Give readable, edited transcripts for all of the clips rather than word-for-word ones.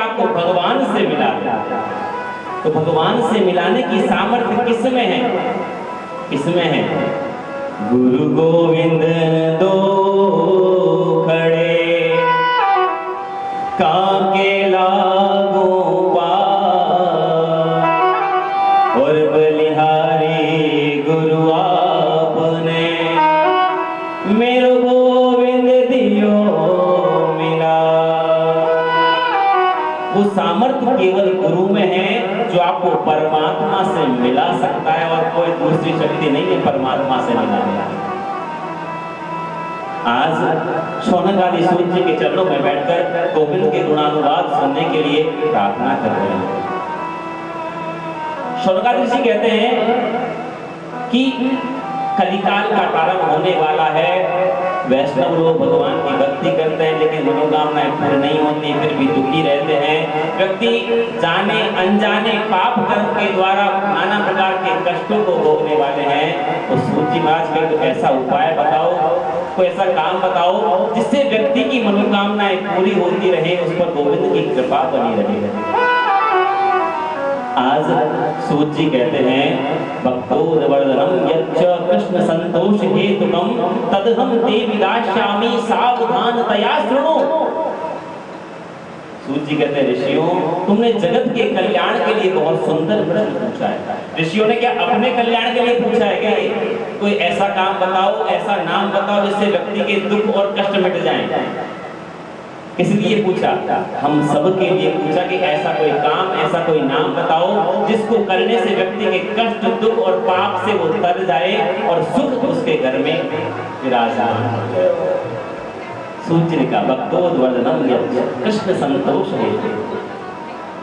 आपको भगवान से मिला दे। तो भगवान से मिलाने की सामर्थ्य किसमें है? किसमें है? गुरु गोविंद दो खड़े, काके लागो पार, और बलिहारी गुरु आपने, मेरो गोविंद दियो मिला। वो सामर्थ्य केवल गुरु में है जो आपको परमात्मा से मिला सकता है, और कोई दूसरी शक्ति नहीं है परमात्मा से मिलाने। आज शौनक आदि सूत जी के चरणों में बैठकर गोविंद के गुणानुवाद सुनने के लिए प्रार्थना कर रहे हैं। शौनक आदि ऋषि कहते हैं कि कलिकाल का प्रारंभ होने वाला है। वैष्णव लोग भगवान की भक्ति करते हैं लेकिन मनोकामनाएं पूरी नहीं होती, फिर भी दुखी रहते हैं। व्यक्ति जाने अनजाने पाप कर्म के द्वारा नाना प्रकार के कष्टों को भोगने वाले हैं। तो सूत जी महाराज के तो ऐसा उपाय बताओ, कोई ऐसा काम बताओ जिससे व्यक्ति की मनोकामनाएं पूरी होती रहे, उस पर गोविंद की कृपा बनी रहे। आज सूत जी कहते हैं भक्तोदवर्धनम यच्च कृष्ण संतोष हेतुकम तदहम ते विदास्यामि सावधानतया शृणु। सूत जी कहते हैं ऋषियों, तुमने जगत के कल्याण के लिए बहुत सुंदर प्रश्न पूछा है। ऋषियों ने क्या अपने कल्याण के लिए पूछा है क्या? कोई ऐसा काम बताओ, ऐसा नाम बताओ जिससे व्यक्ति के दुख और कष्ट मिट जाएं। इसलिए पूछा, हम सब के लिए पूछा कि ऐसा कोई काम, ऐसा कोई नाम बताओ जिसको करने से व्यक्ति के कष्ट, दुख और पाप से वो तर जाए और सुख उसके घर में विराजमान हो। सूत जी ने कहा भक्तोद्वर्धनम यच्च कृष्ण संतोष हेतु।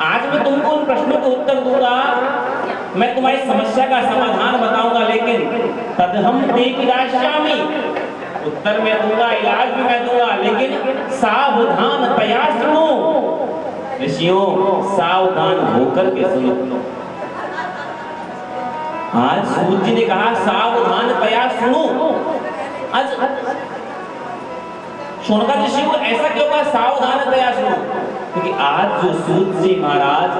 आज मैं तुमको उन प्रश्नों को उत्तर दूंगा, मैं तुम्हारी समस्या का समाधान बताऊंगा, लेकिन तदहम ते विदास्यामि, उत्तर मैं दूंगा, इलाज भी मैं दूंगा, लेकिन सावधानतया सुनो। ऋषियों, सावधान होकर के सुनो। आज सूत जी ने कहा सावधानतया सुनो। आज शौनक ऋषि को ऐसा क्यों कहा सावधानतया सुनो? क्योंकि आज जो सूत जी महाराज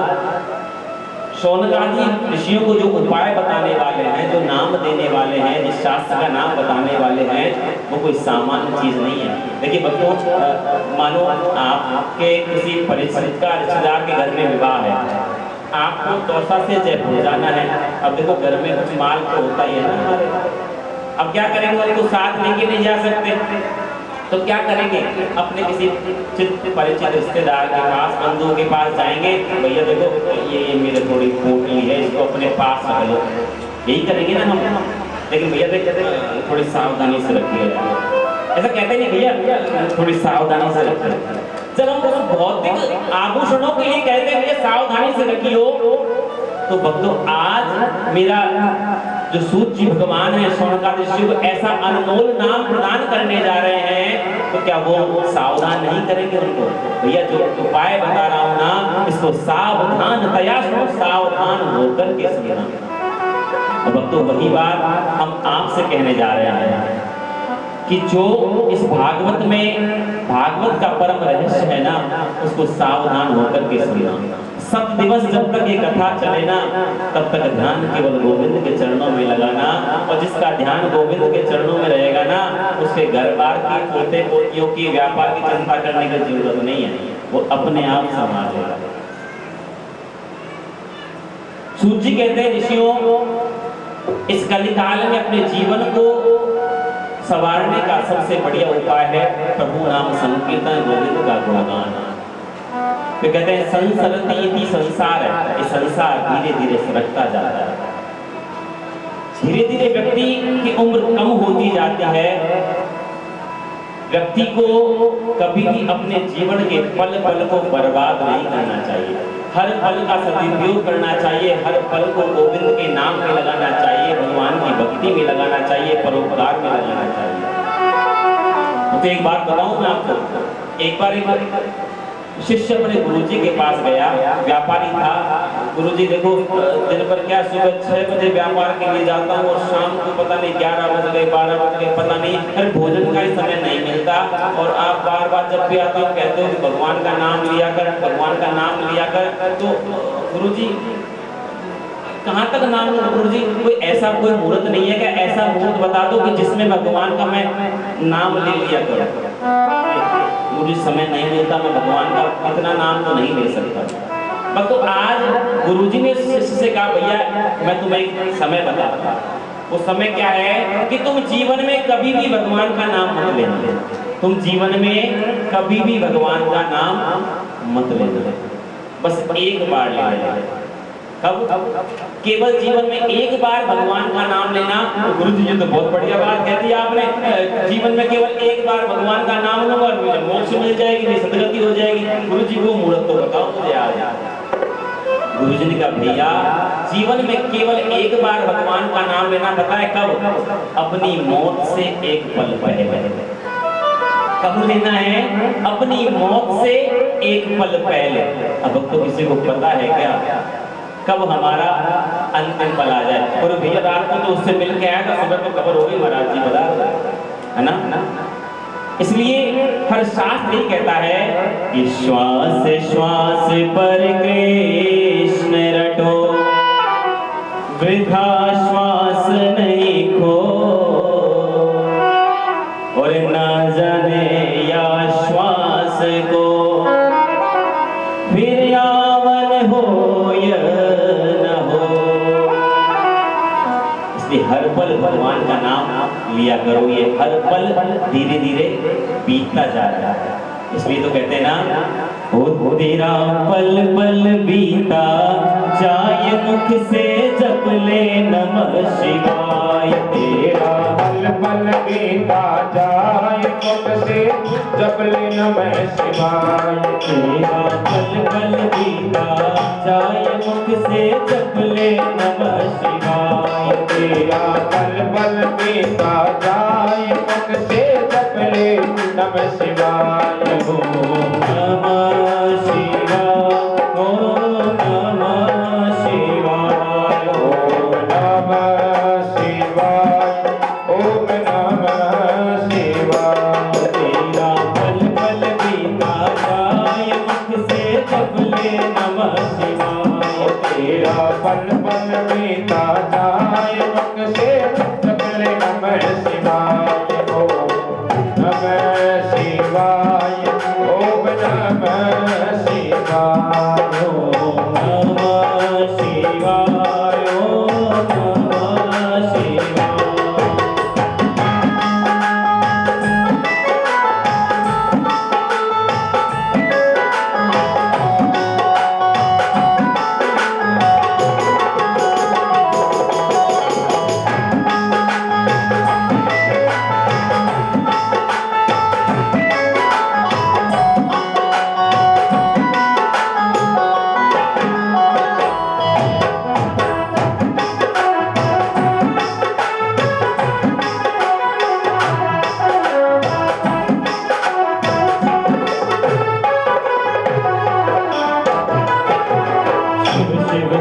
शौनक आदि ऋषियों को जो उपाय बताने वाले हैं, जो नाम देने वाले हैं, जिस शास्त्र का नाम बताने वाले हैं, वो कोई सामान्य चीज नहीं है। देखिए भक्तों, मानो आपके किसी परिचित का रिश्तेदार के घर में विवाह है, आपको दौसा से जयपुर जाना है। अब देखो घर में कुछ माल तो होता ही है ना हमारे, अब क्या करेंगे, उनको साथ लेके नहीं जा सकते, तो क्या करेंगे, अपने किसी परिचित रिश्तेदार के पास, बंधुओं के पास जाएंगे, भैया देखो ये मेरे थोड़ी पोटली है, इसको अपने पास रख लो, यही करेंगे ना हम। लेकिन भैया देखते थोड़ी सावधानी से रखिए, ऐसा कहते नहीं भैया थोड़ी सावधानी से रखिए। जब हम भौतिक आभूषणों के लिए कहते हैं भैया सावधानी से रखियो, तो भक्तों आज मेरा जो सूत जी भगवान है शौनकादि ऋषि को ऐसा अनमोल नाम प्रदान करने जा रहे हैं, तो क्या वो सावधान नहीं करेंगे उनको? भैया जो उपाय बता रहा हूं ना, इसको सावधानतया सुनो, सावधान होकर के सुनना। तो भक्तों वही बात हम आपसे कहने जा रहे हैं कि जो इस भागवत में भागवत का परम रहस्य है ना, उसको सावधान होकर के सुनना। सब दिवस जब तक ये कथा चले ना, तब तक ध्यान केवल गोविंद के चरणों में लगाना, और जिसका ध्यान गोविंद के चरणों में रहेगा ना, उसके घर बार की, पोते पोतियों की, व्यापार की चिंता करने की जरूरत नहीं है, वो अपने आप संभालेगा। सूत जी कहते हैं ऋषियों, इस कलिकाल में अपने जीवन को संवारने का सबसे बढ़िया उपाय है प्रभु नाम संकीर्तन, गोविंद का गुणगान। वे कहते हैं संसरति इति संसार है, ये संसार धीरे धीरे सरकता जाता है। धीरे धीरे व्यक्ति की उम्र कम होती जाती है। व्यक्ति को कभी भी अपने जीवन के पल पल को बर्बाद नहीं करना चाहिए, हर पल का सदुपयोग करना चाहिए, हर पल को गोविंद के नाम में लगाना चाहिए, भगवान की भक्ति में लगाना चाहिए, परोपकार में लगाना चाहिए। तो एक बात बताऊं मैं आपको, एक बार शिष्य अपने गुरुजी के पास गया, व्यापारी था। गुरुजी देखो दिन पर क्या सुबह 6 बजे व्यापार के लिए जाता हूँ और शाम को पता नहीं 11 बज गए 12 बज गए, पता नहीं, फिर भोजन का ही समय नहीं मिलता, और आप बार बार जब भी आते हो कहते हो कि भगवान का नाम लिया कर, भगवान का नाम लिया कर। तो गुरुजी कहाँ तक नाम लूं गुरुजी? कोई ऐसा कोई मुहूर्त नहीं है क्या? ऐसा मुहूर्त बता दो कि जिसमें भगवान का मैं नाम ले लिया करूं। मुझे समय नहीं मिलता, मैं भगवान का इतना नाम तो नहीं ले सकता। बस तो आज गुरुजी ने शिष्य से कहा भैया मैं तुम्हें एक समय बताता हूं। वो समय क्या है कि तुम जीवन में कभी भी भगवान का नाम मत लेना। तुम जीवन में कभी भी भगवान का नाम मत लेना, बस एक बार ले लेना। कब? केवल जीवन में एक बार भगवान का नाम लेना। तो गुरु जी ये तो बहुत बढ़िया बात कहती है आपने, जीवन में केवल एक बार भगवान का नाम लूंगा और मुझे मोक्ष मिल जाएगी, मेरी सदगति हो जाएगी। गुरु जी वो मुहूर्त तो बताओ मुझे आज। गुरु जी ने कहा भैया जीवन में केवल एक बार भगवान का नाम लेना, पता है कब? अपनी मौत से एक पल पहले। कब लेना है? अपनी मौत से एक पल पहले। अब तो किसी को पता है क्या कब हमारा अंतिम पल आ जाए? और भैया रात को तो उससे मिल के आया था, सुबह तो खबर हो गई महाराज जी बता, है ना? इसलिए हर शास्त्र ही कहता है कि श्वास श्वास पर कृष्ण रटो, वृथा श्वास नहीं खो, और ना जाने या श्वास को फिर यावन हो या न हो। इसलिए हर पल भगवान का नाम लिया करो, ये हर पल धीरे धीरे बीतता जा रहा है। इसलिए तो कहते हैं ना, ओ तेरा पल पल बीता जाए मुख से जप ले नमः शिवाय। तेरा पल पल बीता जाए मुख से जप ले नमः शिवाय। तेरा पल पल बीता जाए मुख से जप ले नमः शिवाय। तेरा पल पल बीता जाए मुख से जप ले नमः शिवाय। ओम नमः शिवाय, ओम नमः शिवाय, ओम नमः शिवाय, ओम नमः शिवाय। तेरा पल पल बीता जाए मुख से जप ले नमः शिवाय। तेरा पल पल बीता जाए मुख से जप ले नमः शिवाय। ओम नमः शिवाय, ओम नमः शिवाय। ओम नमः शिवाय, ओम नमः शिवाय।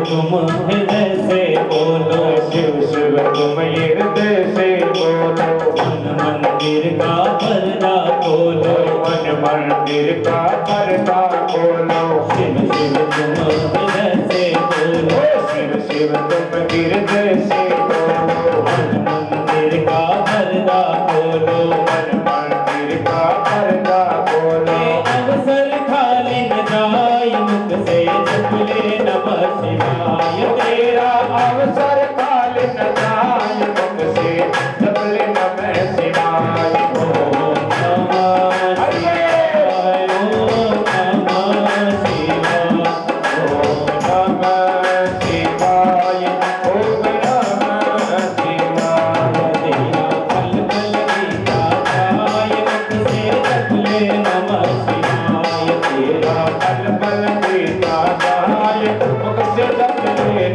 तुम हृदय से बोलो, शिव शिव तुम हृदय से बोलो। मन मंदिर का पर्दा खोलो, मन मंदिर का पर्दा खोलो। शिव शिव तुम हृदय से बोलो, शिव शिव तुम हृदय से बोलो। मन मंदिर का पर्दा खोलो, मन मंदिर का पर्दा खोलो। अवसर खाली न जाए मुख से जप ले नमः शिवाय। तेरा अवसर काल न जाए मुख से जप ले नमः शिवाय। ओम नमः शिवाय, ओम नमः शिवाय, ओम नमः शिवाय, ओम नमः शिवाय। तेरा पल पल बीता जाए मुख से जप ले नमः शिवाय। तेरा पल पल बीता जाए मुख से जप ले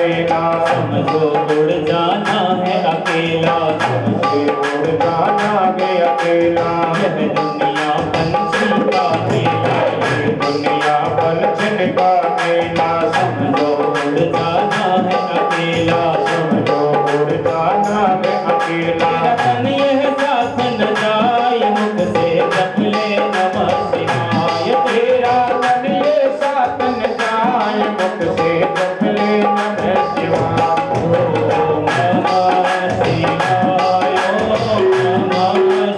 अकेला, समझो उड़ जाना है अकेला, समझे उड़ जाना है अकेला, यह दुनिया पंछी का मेला, ये दुनिया पलछन का मेला, समझो उड़ जाना है अकेला, समझो उड़ जाना है अकेला। तेरा तन यह साथ न जाए, मुख से जप ले नमः शिवाय, तेरा मन ये साथ न जाए, मुख से जप ले नमः शिवाय। ओम नमः शिवाय, ओम नमः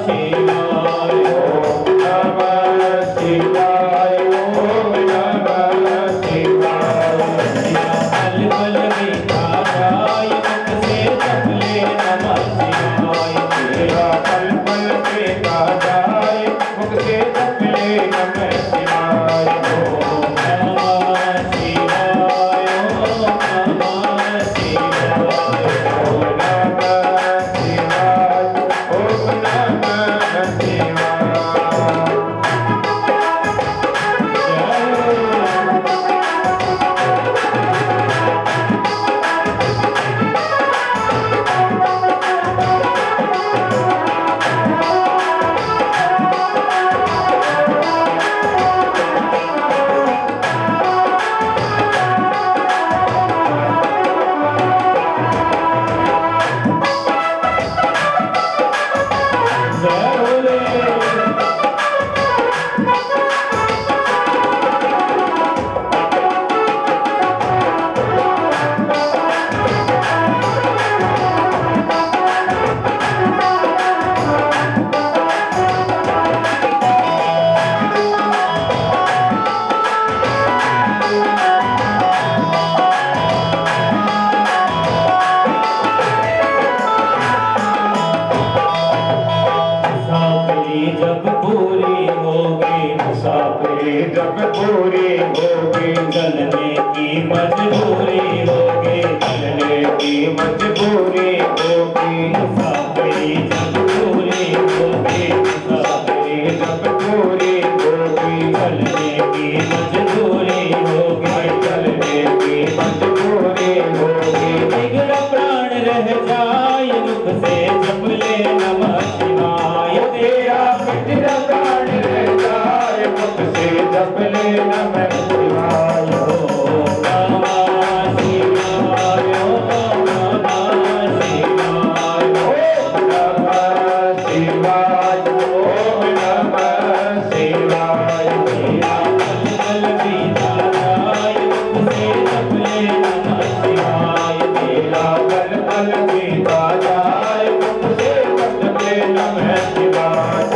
शिवाय, ओम नमः शिवाय, ओम नमः शिवाय। तेरा पल पल बीता जाए, मुख से जप ले नमः शिवाय, तेरा पल पल बीता जाए, मुख से जप ले नमः शिवाय। ओम नमः शिवाय, ओम नमः शिवाय, ओम नमः शिवाय, ओम नमः शिवाय। जय भोले। मुसाफिरी जब पूरी होगी, मुसाफिरी जब पूरी होगी, चलने की मजबूरी होगी, चलने की मजबूरी होगी। मुसाफिरी जब पूरी होगी, मुसाफिरी मुसाफिरी जब पूरी होगी, चलने की मजबूरी होगी, चलने की मजबूरी होगी। बिगड़ा प्राण रह जाए, मुख से जप ले नमः शिवाय, तेरा बिगड़ा प्राण रह जाए, मुख से जप ले नमः शिवाय। ओम नमः शिवाय, ओम नमः शिवाय, ओम नमः शिवाय, ओम नमः शिवाय। तेरा पल पल बीता जाए, मुख से जप ले नमः शिवाय, तेरा पल पल बीता जाए, मुख से जप ले नमः शिवाय।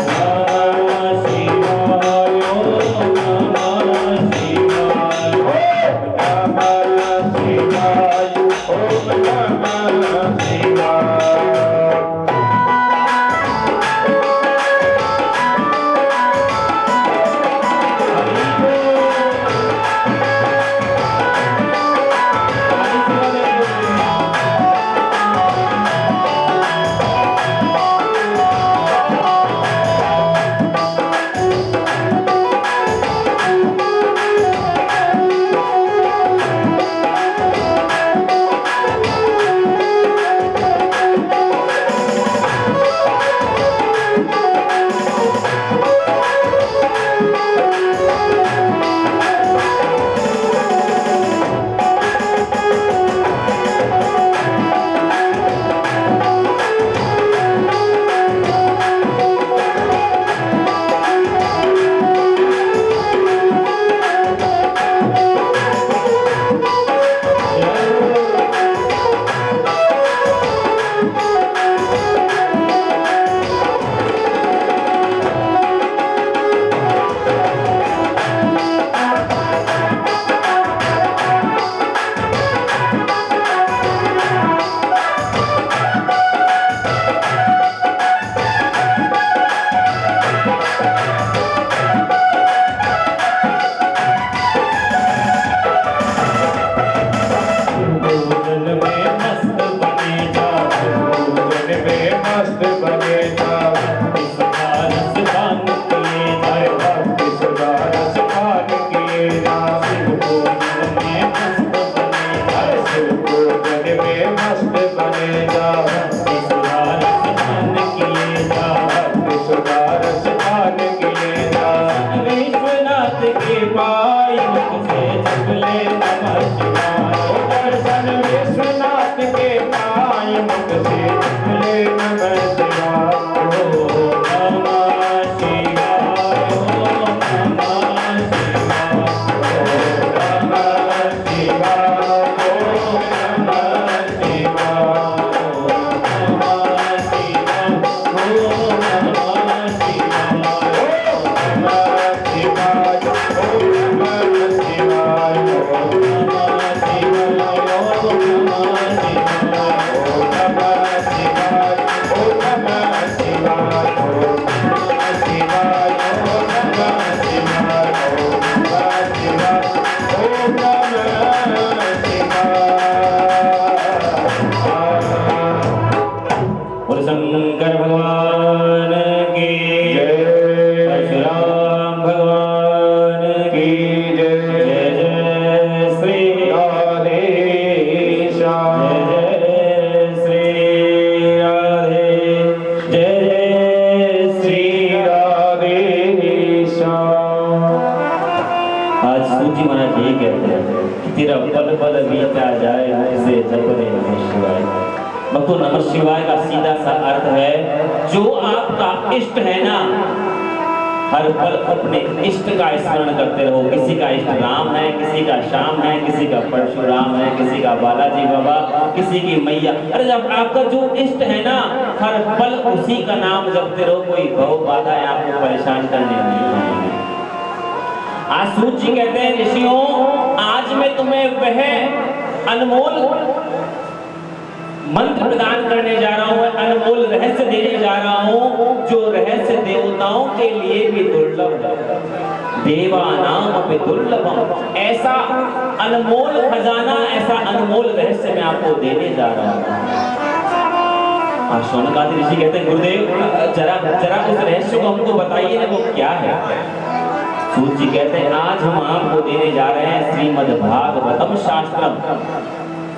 नमः शिवाय, ओम नमः शिवाय, ओम नमः शिवाय, ओम नमः शिवाय। से जप रे नमः शिवाय। भक्तों, नमः शिवाय का सीधा सा अर्थ है, जो आपका इष्ट है ना, हर पल अपने इष्ट का स्मरण करते रहो। किसी का इष्ट राम है, किसी का श्याम है, किसी का परशुराम है, किसी का बालाजी बाबा, किसी की मैया। अरे जब आपका जो इष्ट है ना, हर पल उसी का नाम जपते रहो। कोई भव बाधाएं आपको परेशान करने नहीं आएंगी। आज सूत जी कहते हैं, ऋषियों, आज मैं तुम्हें वह अनमोल मंत्र प्रदान करने जा रहा हूं, अनमोल रहस्य देने जा रहा हूं, जो रहस्य देवताओं के लिए भी दुर्लभ है। देवानाम अपि दुर्लभम, ऐसा अनमोल खजाना, ऐसा अनमोल रहस्य मैं आपको देने जा रहा हूं। शौनकादि ऋषि कहते हैं, गुरुदेव जरा उस रहस्य को हमको बताइए ना, वो क्या है। सूत जी कहते हैं, आज हम आपको देने जा रहे हैं श्रीमद् भागवतम शास्त्रम।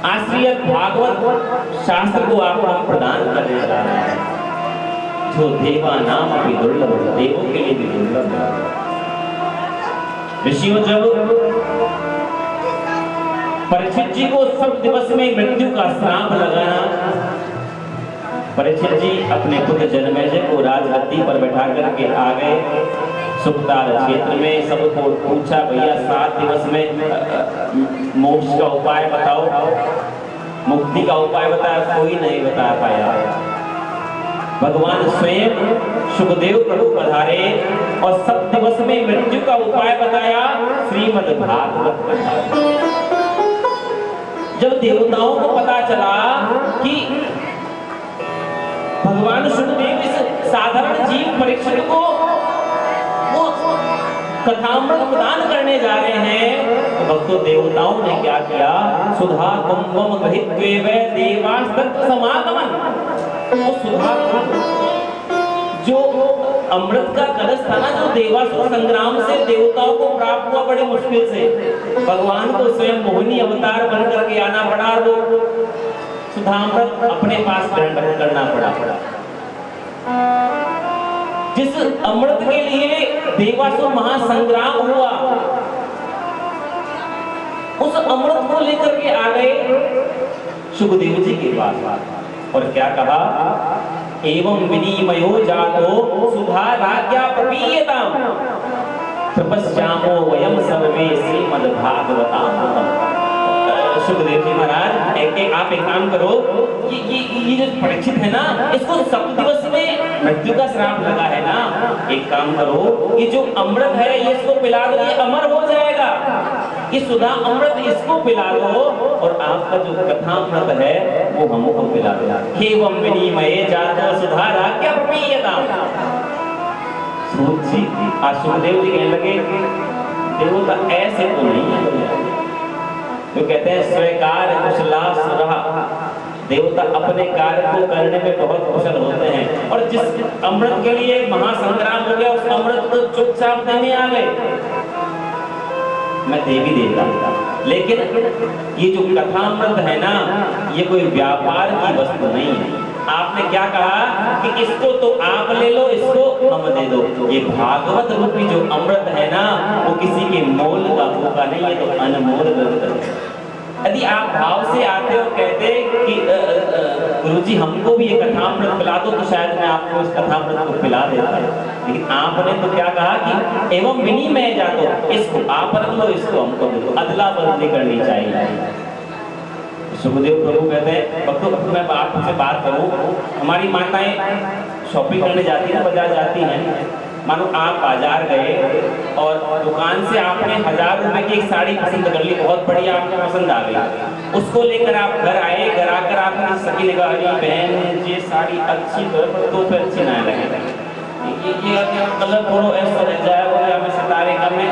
आश्रियत भागवत शास्त्र को आपको हम प्रदान करने जा रहे हैं, जो देवा नाम भी दुर्लभ, देवों के लिए भी दुर्लभ है। ऋषियों, जब परीक्षित जी को सब दिवस में मृत्यु का श्राप लगाना, परीक्षित जी अपने पुत्र जनमेजय को राजगद्दी पर बैठा करके आ गए। सुखतार क्षेत्र में सबको पूछा, भैया 7 दिवस में मोक्ष का उपाय बताओ, मुक्ति का उपाय बताया, कोई नहीं बता पाया। भगवान स्वयं सुखदेव प्रभु पधारे और 7 दिवस में मृत्यु का उपाय बताया, श्रीमद् भागवत कथा। जब देवताओं को पता चला कि भगवान सुखदेव इस साधारण जीव परीक्षित को कथामृत प्रदान करने जा रहे हैं, तो भक्तों देवताओं ने क्या किया, सुधा कुंभम गृहीत्वे देवास्तत्र समागमन। वो सुधा जो अमृत का कलश था ना, जो देवासुर संग्राम से देवताओं को प्राप्त हुआ बड़े मुश्किल से, भगवान को स्वयं मोहिनी अवतार बन करके आना पड़ा, वो सुधामृत अपने पास ग्रहण करना पड़ा। जिस अमृत के लिए देवासुर महासंग्राम हुआ, उस अमृत को लेकर के आ गए सुखदेव जी के पास और क्या कहा, एवं विनिमयो जातो सुधा राज्ञा प्रपीयताम तपस्यामो वयम सर्वे श्रीमद् भागवतामृतम्। सुखदेव जी महाराज, आप एक काम करो, ये जो परीक्षित है ना, इसको 7 दिवस में मृत्यु का श्राप लगा है ना, एक काम करो, ये जो अमृत है ये इसको पिला दो, ये अमर हो जाएगा। ये सुधा अमृत इसको पिला दो और आपका जो कथामृत है वो हमको पिला दो। एवं विनिमये जातो सुधा राज्ञा प्रपीयताम। सूत जी, सुखदेव जी कहने लगे, देवता ऐसे तो नहीं है। जो कहते हैं स्वीकार कुशला सुरहा, देवता अपने कार्य को करने में बहुत कुशल होते हैं। और जिस अमृत के लिए महासंग्राम हो गया, उस अमृत को चुपचाप देने आ गए, मैं देवी देता। लेकिन ये जो कथामृत है ना, ये कोई व्यापार की वस्तु नहीं है। आपने क्या कहा कि इसको तो आप ले लो, इसको हम दे दो। ये भागवत रूपी जो अमृत है ना, वो किसी के मोल का होगा नहीं, ये तो अनमोल रत्न है। यदि आप भाव से आते हो, कहते कि गुरुजी हमको भी ये कथामृत पिला दो, तो शायद मैं आपको इस कथामृत को पिला देता। लेकिन आपने तो क्या कहा कि एवं विनिमय जातो, इसको आप रख लो, इसको हमको दे दो। अदला बदली करनी चाहिए। सुखदेव प्रभु कहते हैं, भक्तों मैं आपसे बात करूं, हमारी माताएं शॉपिंग करने जाती है, बाजार जाती हैं। मानो आप बाजार गए और दुकान से आपने 1000 रुपए की एक साड़ी पसंद कर ली, बहुत बढ़िया आपको पसंद आ गई। उसको लेकर आप घर आए, घर आकर आपने सखी ने कहा, बहन ये साड़ी अच्छी तो फिर अच्छी ना लगे, ये कलर थोड़ा ऐसा रह जाए, हमें सितारे का में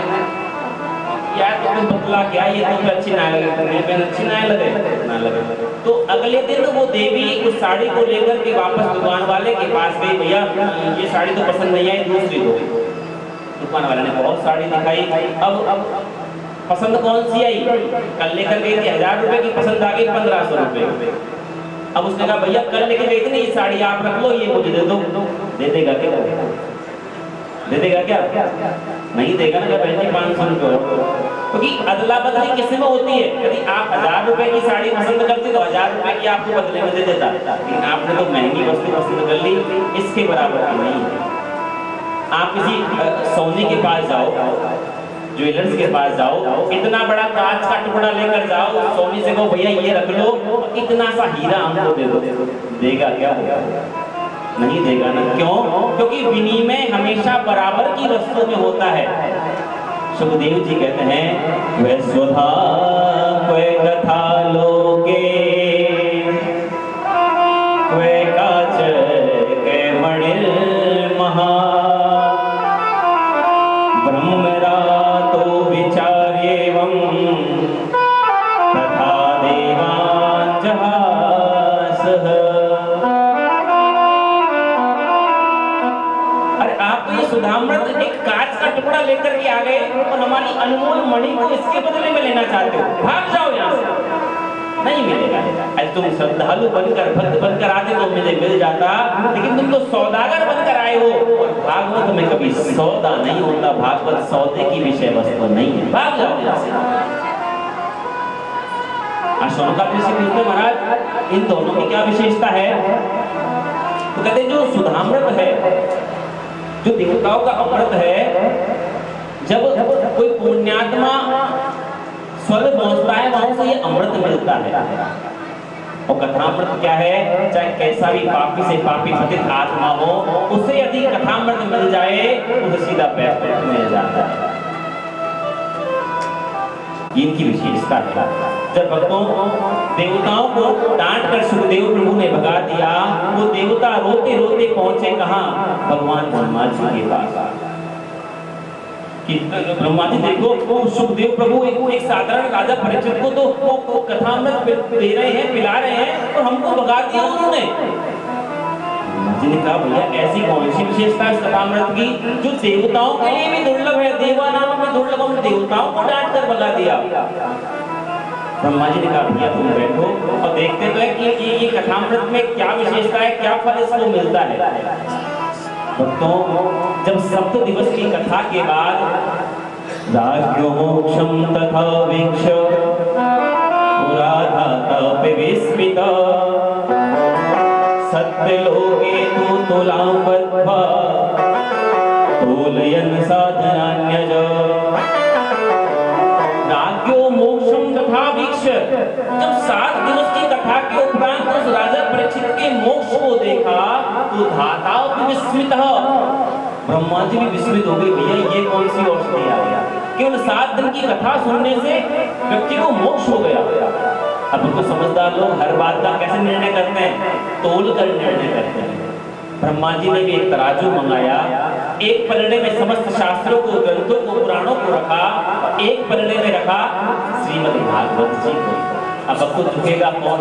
क्या तो तुम बतला क्या, ये तो अच्छी ना लगे, बहन अच्छी ना लगे। तो अगले दिन वो देवी उस साड़ी को लेकर के वापस दुकान वाले के पास गई, भैया ये साड़ी तो पसंद नहीं आई, दूसरी दो। दुकान वाले ने बहुत साड़ी दिखाई, अब पसंद कौन सी आई, कल लेकर गई थी 1000 रुपए की, पसंद आ गई 1500 रुपए। अब उसने कहा, भैया कल लेकर गई थी ना, ये साड़ी आप रख लो, ये मुझे दे दो। दे देगा क्या? दे देगा क्या? नहीं देगा ना, 500 रुपए क्योंकि अदला बदली किसी में होती है। यदि आप 1000 रुपए की साड़ी पसंद करते तो 1000 रुपए की आपको बदले में दे देता, लेकिन आपने तो महंगी वस्तु पसंद कर ली, इसके बराबर की नहीं है। आप किसी सोने के पास जाओ, ज्वेलर्स के पास जाओ, इतना बड़ा कांच का टुकड़ा लेकर जाओ, सोनी से कहो भैया ये रख लो, इतना सा हीरा हमको दे दो, देगा क्या? नहीं देगा ना। क्यों? क्योंकि विनिमय हमेशा बराबर की वस्तु में होता है। सुखदेव जी कहते हैं वे स्वधा क्वे कथा लोके क्वे काच के मणिल महा ब्रह्मरा तो विचार्येवं तथा देवान् जहासः। सुधामृत एक कांच का टुकड़ा लेकर के आ गए और हमारी अनमोल मणि को इसके बदले में लेना चाहते हो, भाग जाओ यहाँ से, नहीं मिलेगा। आज तुम श्रद्धालु बनकर भक्त बनकर आते तो मुझे मिल जाता, लेकिन तुम तो सौदागर बनकर आए हो और भागवत में कभी सौदा नहीं होता, भागवत सौदे की विषय वस्तु नहीं है, भाग जाओ यहाँ से। शौनकादिक ऋषि पूछते महाराज इन दोनों की क्या विशेषता है? तो कहते जो सुधामृत है, जो देवताओं का अमृत है, जब कोई पुण्यात्मा स्वर्ग पहुंचता है वहां से ये अमृत मिलता है। और कथामृत क्या है? चाहे कैसा भी पापी से पापी पतित आत्मा हो, उससे यदि कथामृत मिल जाए तो सीधा पैर मिल जाता है। इनकी विशेषता है। जब भक्तों देवताओं को डांट कर सुखदेव प्रभु ने भगा दिया, वो देवता रोते रोते पहुंचे कहां? भगवान ब्रह्मा जी के पास। कि ब्रह्मा जी देखो वो सुखदेव प्रभु एक साधारण राजा परीक्षित को तो कथामृत दे रहे हैं, पिला रहे हैं, और हमको भगा दिया उन्होंने। जी ने कहा भैया ऐसी कौन सी विशेषता है कथामृत की जो देवताओं के लिए भी दुर्लभ है? देवा नाम में दुर्लभ, हम देवताओं को डांट कर भगा दिया। ब्रह्मा जी ने कहा भैया तुम बैठो और देखते तो है कि ये कथामृत में क्या विशेषता है, क्या फल इसको मिलता है। भक्तों जब सप्त दिवस की कथा के बाद राज्यो मोक्षम तथा वीक्ष पुराधाता विस्मित सत्यलोके तु तुलां बद्ध्वा तोलयन् साधनान्यज राज्यो मोक्षम तथा वीक्ष। जब 7 दिवस की कथा के उपरांत उस राजा परीक्षित के मोक्ष को देखा तो धाता विस्मित, ब्रह्मा जी भी विस्मित हो गए, भैया ये कौन सी औषधि आ गया? केवल 7 दिन की कथा सुनने से व्यक्ति को मोक्ष हो गया। अब तो समझदार लोग हर बात का कैसे निर्णय करते हैं? तोल कर निर्णय करते हैं। ब्रह्मा जी ने भी एक तराजू मंगाया, एक पलड़े में समस्त शास्त्रों को, ग्रंथों को, पुराणों को रखा, और एक पलड़े में रखा श्रीमद् भागवत जी को। अब तो झुकेगा कौन?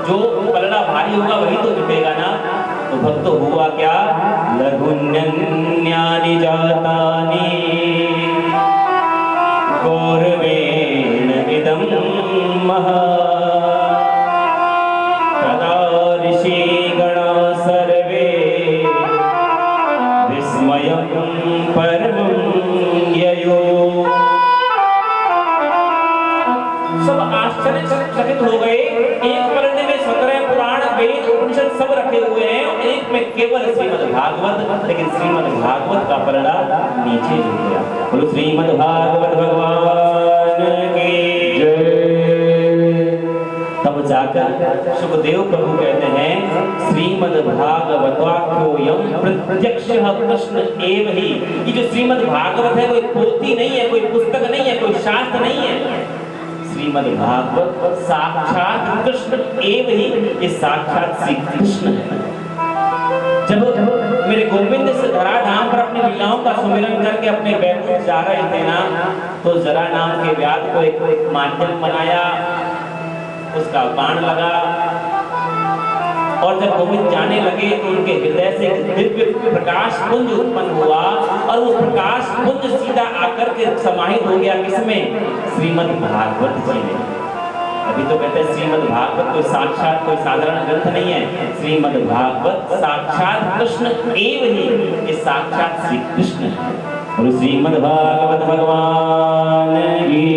जो पलड़ा भारी होगा वही तो झुकेगा ना। तो भक्त हुआ क्या? लघुन्यन्यानि जातानि गौरवेण इदं महा तदा ऋषिगणा सर्वे विस्मयं परमं ययो। सब आश्चर्यचकित हो गए। एक पलड़े में 17 पुराण, वेद, उपनिषद सब रखे हुए हैं और एक में केवल श्रीमद् भागवत, लेकिन श्रीमद् भागवत का पलड़ा नीचे झुक गया। बोलो श्रीमद् भागवत भगवान की जय। तब जाकर सुखदेव प्रभु कहते हैं श्रीमद् भागवताख्योऽयं प्रत्यक्षः कृष्ण एव हि। ये जो श्रीमद् भागवत है कोई पोथी नहीं है, कोई पुस्तक नहीं है, कोई शास्त्र नहीं है। श्रीमद् भागवत साक्षात कृष्ण एव ही, ये साक्षात श्री कृष्ण है। जब मेरे गोविंद से धराधाम पर अपनी लीलाओं का सुमिरन करके अपने बैकुंठ जा रहे थे ना, तो जरा नाम के व्याध को एक माध्यम बनाया, उसका बाण लगा, और जब गोविंद जाने लगे तो उनके हृदय से दिव्य प्रकाश पुंज उत्पन्न हुआ, और वो प्रकाश पुंज सीधा आकर के समाहित हो गया किसमें? श्रीमद् भागवत जी में। अभी तो कहते हैं श्रीमद् भागवत कोई साक्षात कोई साधारण ग्रंथ नहीं है। श्रीमद् भागवत साक्षात कृष्ण एव ही, ये साक्षात श्री कृष्ण है। और श्रीमद् भागवत भगवान की